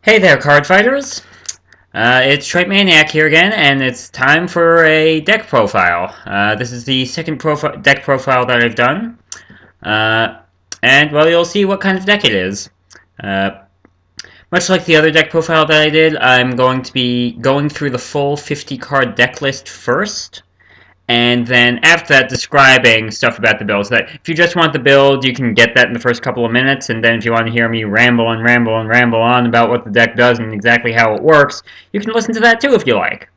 Hey there, card fighters! It's Trite Maniac here again, and it's time for a deck profile. This is the second deck profile that I've done, uh, and well, you'll see what kind of deck it is. Uh, Much like the other deck profile that I did, I'm going to be going through the full 50 card deck list first, and then after that describing stuff about the build, so that if you just want the build, you can get that in the first couple of minutes, and then if you want to hear me ramble and ramble and ramble on about what the deck does and exactly how it works, you can listen to that too if you like.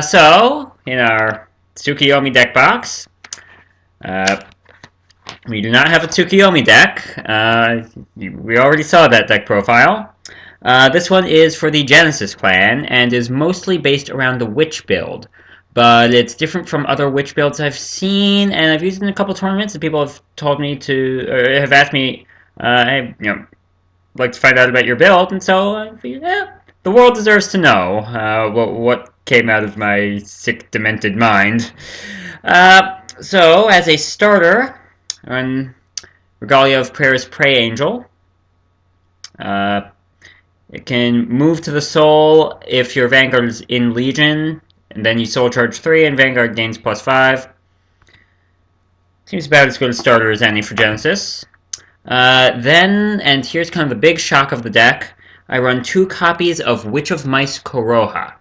So, in our Tsukiyomi deck box, uh, we do not have a Tsukiyomi deck. We already saw that deck profile. This one is for the Genesis clan, and is mostly based around the Witch build. But it's different from other Witch builds I've seen, and I've used it in a couple tournaments, and people have told me to, or have asked me, hey, like to find out about your build, and so I figured, the world deserves to know what came out of my sick, demented mind. So, as a starter, on Regalia of Prayer's Prey Angel, it can move to the soul if your Vanguard is in Legion, and then you soul charge 3 and Vanguard gains +5. Seems about as good a starter as any for Genesis. Then, and here's kind of the big shock of the deck, I run 2 copies of Witch of Mice Koroha.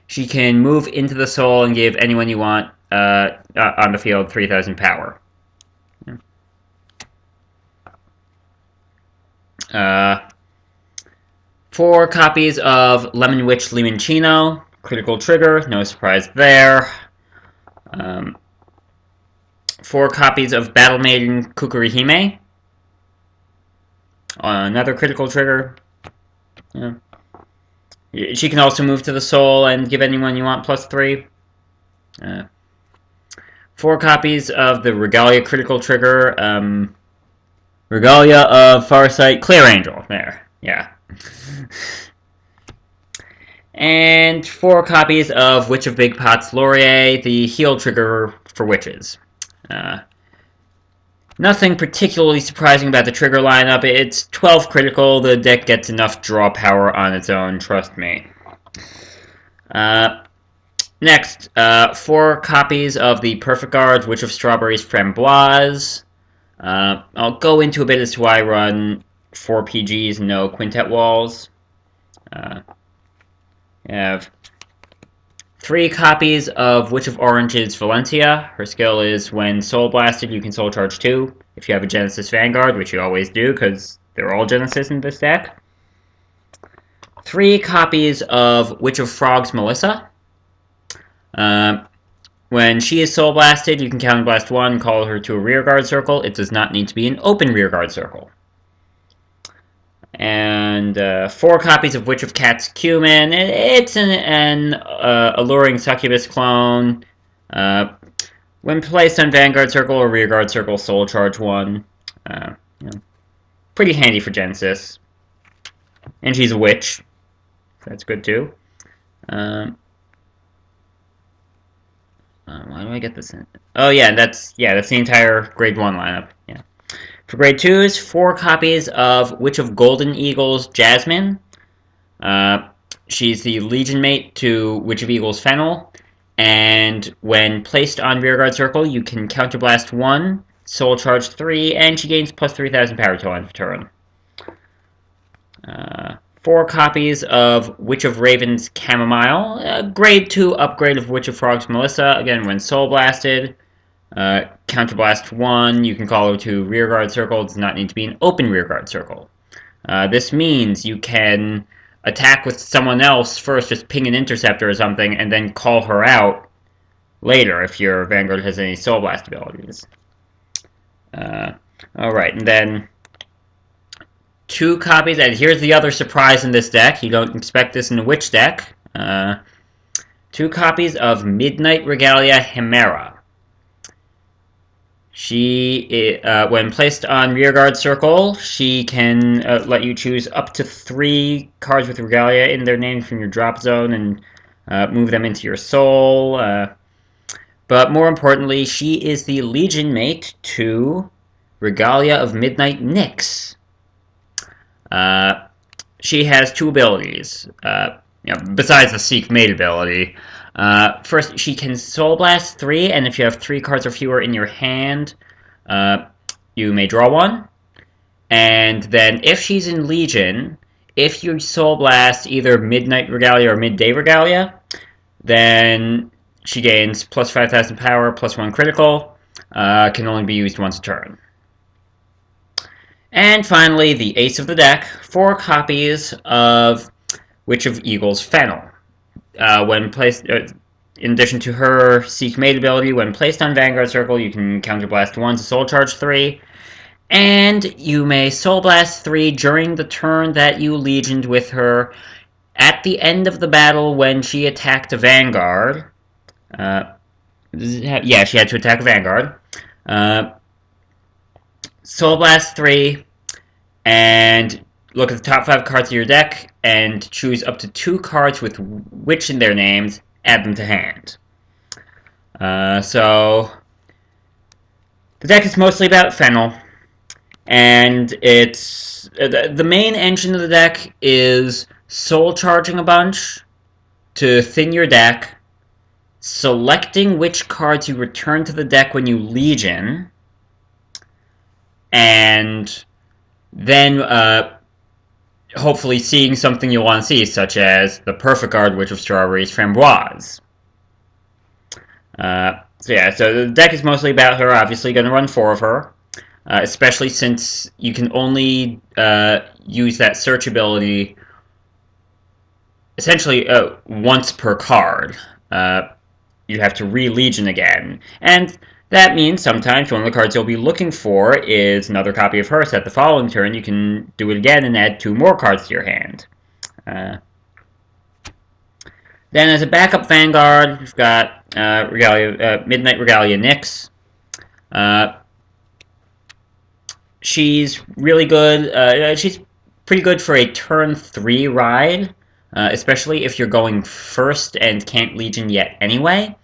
She can move into the soul and give anyone you want on the field 3,000 power. 4 copies of Lemon Witch Limonccino. Critical trigger, no surprise there. 4 copies of Battle Maiden Kukurihime. Another critical trigger. Yeah. She can also move to the soul and give anyone you want +3. 4 copies of the Regalia critical trigger. Regalia of Farsight Clear Angel. There. Yeah. And 4 copies of Witch of Big Pots Laurier, the heal trigger for witches. Nothing particularly surprising about the trigger lineup. It's 12 critical. The deck gets enough draw power on its own, trust me. Next, 4 copies of the Perfect Guard, Witch of Strawberries Framboise. I'll go into a bit as to why I run 4 PGs, no quintet walls. You have 3 copies of Witch of Orange's Valencia. Her skill is when Soul Blasted, you can Soul Charge 2. If you have a Genesis Vanguard, which you always do, because they're all Genesis in this deck. 3 copies of Witch of Frogs Melissa. When she is Soul Blasted, you can Counterblast 1, call her to a rearguard circle. It does not need to be an open rearguard circle. And 4 copies of Witch of Cats Cumin. It's an alluring succubus clone. When placed on Vanguard Circle or Rearguard Circle, Soul Charge 1. Pretty handy for Genesis. And she's a witch. So that's good too. Why do I get this in? Oh yeah, that's the entire Grade 1 lineup. Yeah. For Grade 2s, 4 copies of Witch of Golden Eagles Jasmine. She's the Legion mate to Witch of Eagles Fennel. And when placed on Rearguard Circle, you can Counterblast 1, Soul Charge 3, and she gains +3,000 power till end of turn. 4 copies of Witch of Ravens Chamomile. Grade 2 upgrade of Witch of Frogs Melissa. Again, when Soul Blasted. Counterblast 1, you can call her to Rearguard Circle. It does not need to be an open Rearguard Circle. This means you can attack with someone else first, just ping an Interceptor or something, and then call her out later if your Vanguard has any Soul Blast abilities. Alright, and then 2 copies, and here's the other surprise in this deck. You don't expect this in a Witch deck. 2 copies of Midnight Regalia Hemera. She, when placed on Rearguard Circle, she can let you choose up to 3 cards with Regalia in their name from your drop zone and move them into your soul. But more importantly, she is the Legion mate to Regalia of Midnight Nyx. She has two abilities, besides the Seek Mate ability. First, she can Soul Blast 3, and if you have 3 cards or fewer in your hand, you may draw one. And then, if she's in Legion, if you Soul Blast either Midnight Regalia or Midday Regalia, then she gains plus 5,000 power, plus 1 critical, can only be used once a turn. And finally, the ace of the deck, 4 copies of Witch of Eagles Fennel. When placed, in addition to her Seek Mate ability, when placed on Vanguard Circle, you can counterblast 1 to Soul Charge 3, and you may Soul Blast 3 during the turn that you Legioned with her at the end of the battle when she attacked a Vanguard. Yeah, she had to attack a Vanguard. Soul Blast 3, and look at the top 5 cards of your deck, and choose up to 2 cards with Witch in their names, add them to hand. So, the deck is mostly about Fennel, and it's the main engine of the deck is soul charging a bunch to thin your deck, selecting which cards you return to the deck when you Legion, and then hopefully seeing something you want to see, such as the perfect card, Witch of Strawberries, Framboise. So the deck is mostly about her. Obviously going to run 4 of her, especially since you can only use that search ability essentially once per card. You have to re-Legion again, and that means sometimes one of the cards you'll be looking for is another copy of her, so that the following turn you can do it again and add 2 more cards to your hand. Then as a backup Vanguard, we've got Midnight Regalia Nyx. She's really good. She's pretty good for a turn 3 ride, especially if you're going first and can't Legion yet anyway.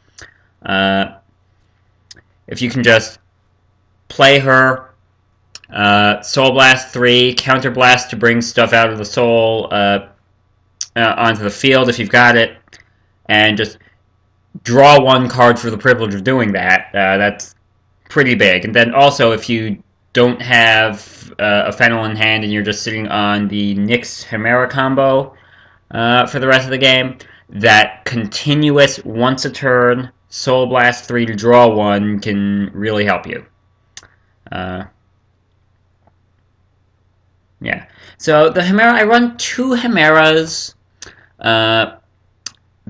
If you can just play her, Soul Blast 3, Counter Blast to bring stuff out of the soul onto the field if you've got it, and just draw 1 card for the privilege of doing that, that's pretty big. And then also, if you don't have a Fennel in hand and you're just sitting on the Nyx Hemera combo for the rest of the game, that continuous once a turn Soul Blast 3 to draw 1 can really help you. Yeah. So the Hemera, I run 2 Hemeras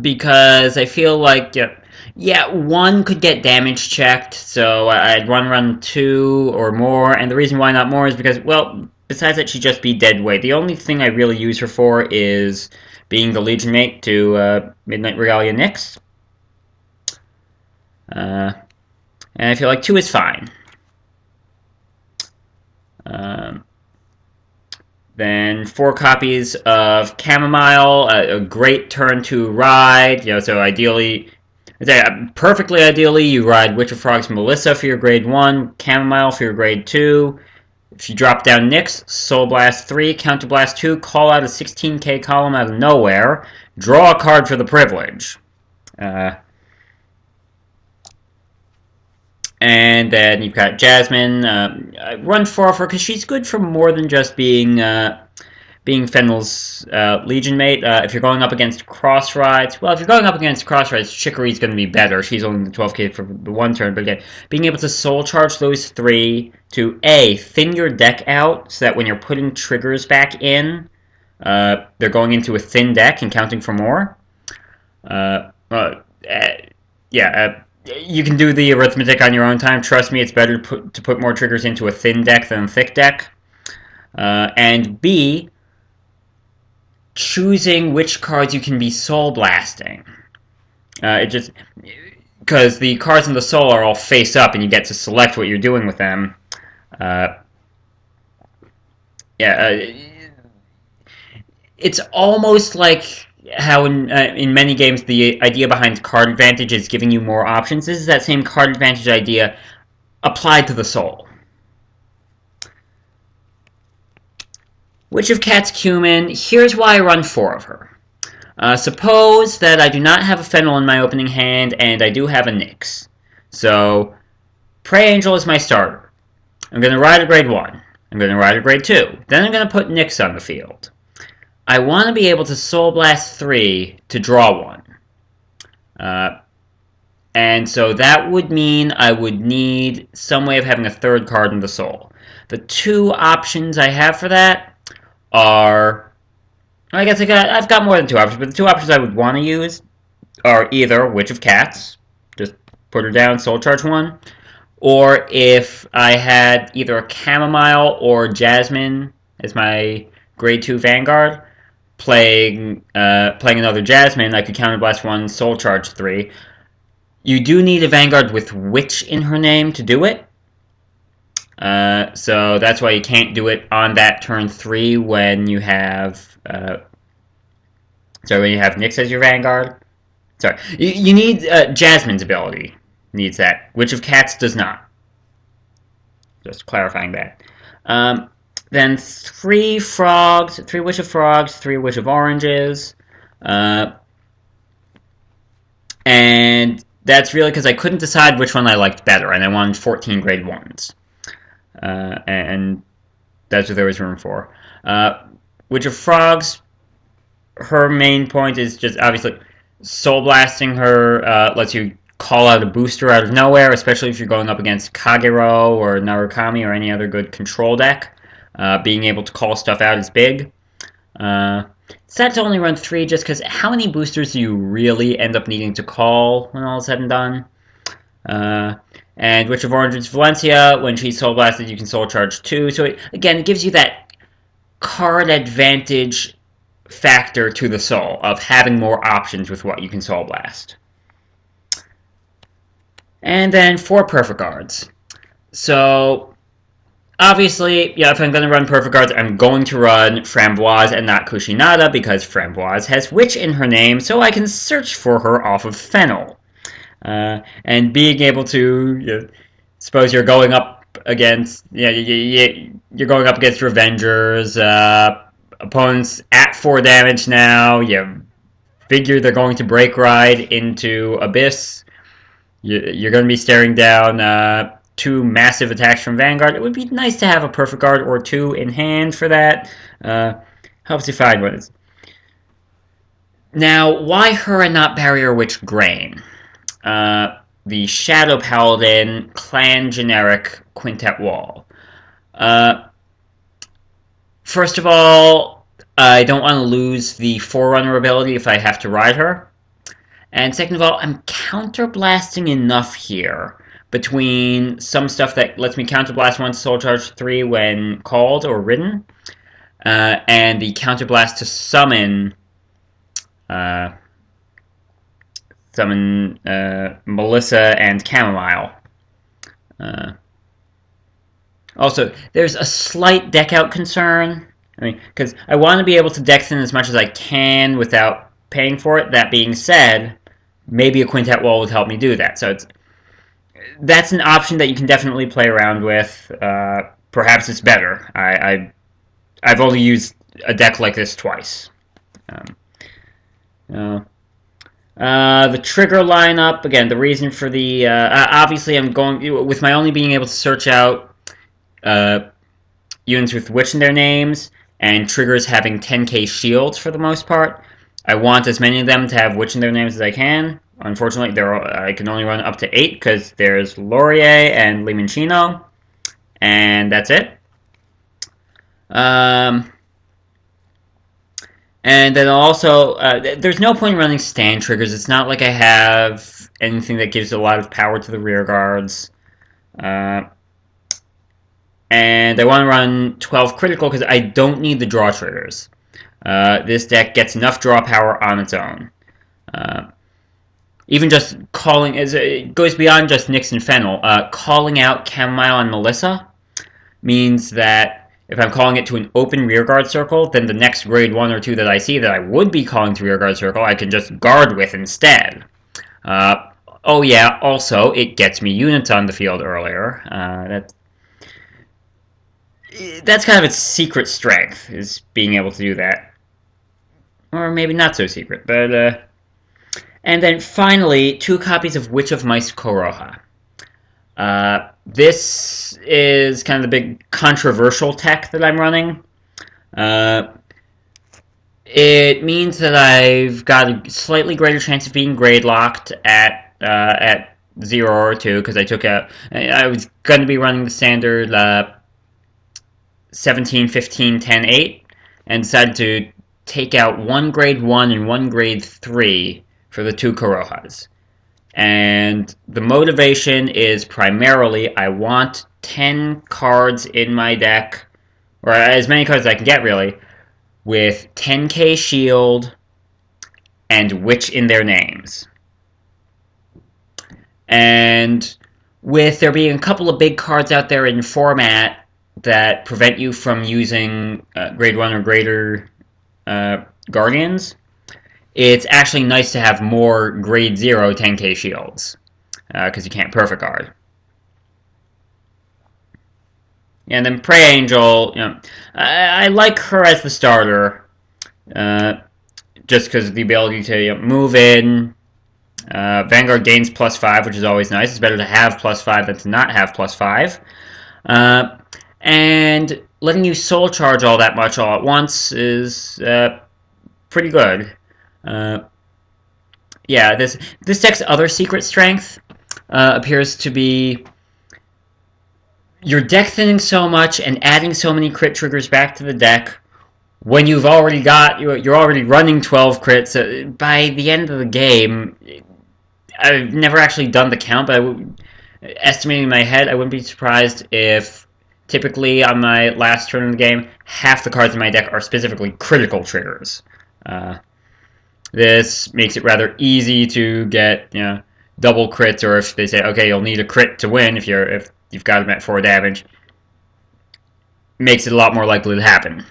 because I feel like, yeah, 1 could get damage checked, so I'd run 2 or more, and the reason why not more is because, well, besides that she'd just be dead weight. The only thing I really use her for is being the Legion mate to Midnight Regalia Nyx. And I feel like 2 is fine. Then 4 copies of Chamomile, a great turn 2 ride. So ideally, perfectly ideally, you ride Witch of Frogs Melissa for your grade 1, Chamomile for your grade 2. If you drop down Nyx, Soul Blast 3, Counter Blast 2, call out a 16k column out of nowhere, draw a card for the privilege. And then you've got Jasmine. I run 4 of her because she's good for more than just being Fennel's Legion mate. If you're going up against Crossrides, well, if you're going up against Crossrides, Chicory's going to be better. She's only the 12k for the 1 turn, but again, being able to soul charge those 3 to A, thin your deck out so that when you're putting triggers back in, they're going into a thin deck and counting for more. You can do the arithmetic on your own time. Trust me, it's better to put more triggers into a thin deck than a thick deck. And B, choosing which cards you can be soul blasting. Because the cards in the soul are all face up, and you get to select what you're doing with them. It's almost like how in many games the idea behind card advantage is giving you more options. This is that same card advantage idea applied to the soul. Witch of Cats Cumin, here's why I run 4 of her. Suppose that I do not have a Fennel in my opening hand, and I do have a Nyx. So, Prey Angel is my starter. I'm going to ride a grade 1. I'm going to ride a grade 2. Then I'm going to put Nyx on the field. I want to be able to Soul Blast 3 to draw 1. And so that would mean I would need some way of having a 3rd card in the soul. The 2 options I have for that are... I guess I've got more than 2 options, but the 2 options I would want to use are either Witch of Cats, just put her down, soul charge 1, or if I had either a Chamomile or Jasmine as my grade 2 Vanguard, playing another Jasmine, I could counterblast 1, soul charge 3. You do need a Vanguard with Witch in her name to do it. So that's why you can't do it on that turn 3 when you have... when you have Nyx as your Vanguard. Sorry. You need... Jasmine's ability needs that. Witch of Cats does not. Just clarifying that. Then 3 frogs, 3 Witch of Frogs, 3 Witch of Oranges. And that's really because I couldn't decide which one I liked better, and I wanted 14 grade 1s. And that's what there was room for. Witch of Frogs, her main point is just obviously Soul Blasting her lets you call out a booster out of nowhere, especially if you're going up against Kagero or Narukami or any other good control deck. Being able to call stuff out is big. It's sad to only run 3 just because how many boosters do you really end up needing to call when all is said and done? And Witch of Orange's Valencia, when she's Soul Blasted, you can Soul Charge 2. So, it gives you that card advantage factor to the Soul of having more options with what you can Soul Blast. And then 4 Perfect Guards. So, obviously, if I'm going to run Perfect Guards, I'm going to run Framboise and not Kushinada, because Framboise has Witch in her name, so I can search for her off of Fennel. And being able to, suppose you're going up against, you're going up against Revengers, opponents at 4 damage now, you figure they're going to Break Ride into Abyss, you're going to be staring down 2 massive attacks from Vanguard. It would be nice to have a Perfect Guard or 2 in hand for that. Helps you find what is. Now, why her and not Barrier Witch Grain? The Shadow Paladin clan generic Quintet Wall. First of all, I don't want to lose the Forerunner ability if I have to ride her. And second of all, I'm counterblasting enough here between some stuff that lets me counterblast 1 Soul Charge 3 when called or ridden, and the counterblast to summon Melissa and Chamomile. Also, there's a slight deck out concern. Because I want to be able to deck in as much as I can without paying for it. That being said, maybe a Quintet Wall would help me do that. So that's an option that you can definitely play around with. Perhaps it's better. I've only used a deck like this twice. The trigger lineup, again, the reason for the... obviously, I'm going... With my only being able to search out units with Witch in their names, and triggers having 10k shields for the most part, I want as many of them to have Witch in their names as I can. Unfortunately, I can only run up to 8, because there's Laurier and Limonccino, and that's it. And then also, there's no point in running stand triggers. It's not like I have anything that gives a lot of power to the rear guards. And I want to run 12 critical because I don't need the draw triggers. This deck gets enough draw power on its own. Even just calling, it goes beyond just Nyx and Fennel. Calling out Chamomile and Melissa means that if I'm calling it to an open rearguard circle, then the next grade 1 or 2 that I see that I would be calling to rearguard circle, I can just guard with instead. Oh yeah, also, it gets me units on the field earlier. that's kind of its secret strength, is being able to do that. Or maybe not so secret, but, and then finally, 2 copies of Witch of Mice Koroha. This is kind of the big controversial tech that I'm running. It means that I've got a slightly greater chance of being grade locked at 0 or 2, because I was going to be running the standard 17, 15, 10, 8, and decided to take out 1 grade 1 and 1 grade 3 for the 2 Korohas. And the motivation is primarily I want 10 cards in my deck, or as many cards as I can get, really, with 10k shield and Witch in their names. And with there being a couple of big cards out there in format that prevent you from using grade 1 or greater Guardians, it's actually nice to have more grade 0 10k shields, because you can't perfect guard. And then Prey Angel, I like her as the starter, just because of the ability to move in. Vanguard gains +5, which is always nice. It's better to have +5 than to not have +5. And letting you soul charge all that much all at once is pretty good. Yeah, this deck's other secret strength appears to be your deck thinning so much and adding so many crit triggers back to the deck when you've already you're already running 12 crits. By the end of the game, I've never actually done the count, but estimating in my head, I wouldn't be surprised if typically on my last turn of the game, half the cards in my deck are specifically critical triggers. This makes it rather easy to get double crits, or if they say, okay, you'll need a crit to win if you've got them at 4 damage, makes it a lot more likely to happen.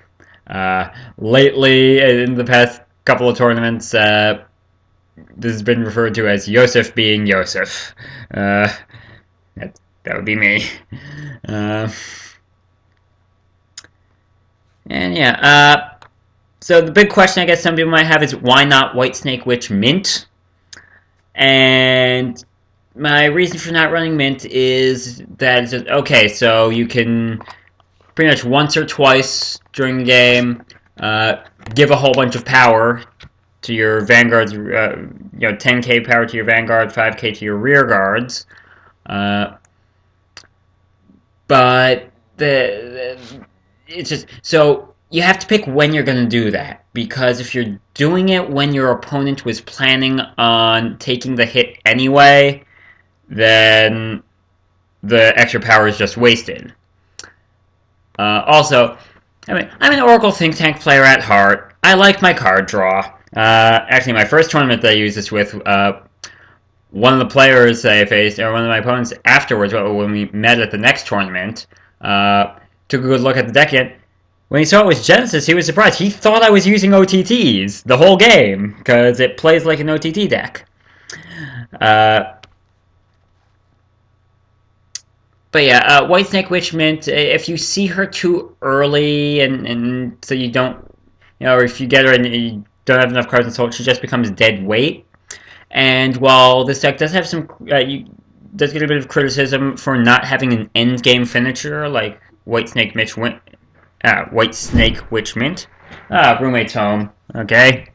Lately, in the past couple of tournaments, this has been referred to as Yosef being Yosef. That would be me. And yeah, so the big question I guess some people might have is, why not White Snake Witch Mint? And my reason for not running Mint is that it's just, okay, so you can pretty much once or twice during the game give a whole bunch of power to your Vanguards, 10k power to your Vanguard, 5k to your rear guards. But it's just, so you have to pick when you're going to do that, because if you're doing it when your opponent was planning on taking the hit anyway, then the extra power is just wasted. Also, I'm an Oracle think tank player at heart. I like my card draw. Actually, my first tournament that I used this with, one of the players I faced, or one of my opponents afterwards, when we met at the next tournament, took a good look at the deck yet. When he saw it was Genesis, he was surprised. He thought I was using OTTs the whole game, because it plays like an OTT deck. But yeah, White Snake Witch Mint, if you see her too early, and so you don't, or if you get her and you don't have enough cards in soul, she just becomes dead weight. And while this deck does have some, does get a bit of criticism for not having an end game finisher like White Snake Witch Mint. Roommate's home. Okay.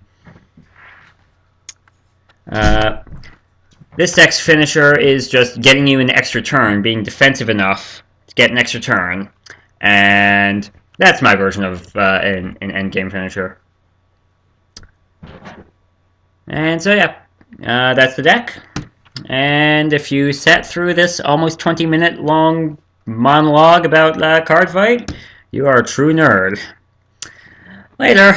This deck's finisher is just getting you an extra turn, being defensive enough to get an extra turn, and that's my version of an endgame finisher. And so yeah, that's the deck. And if you sat through this almost 20-minute long monologue about Cardfight, you are a true nerd. Later.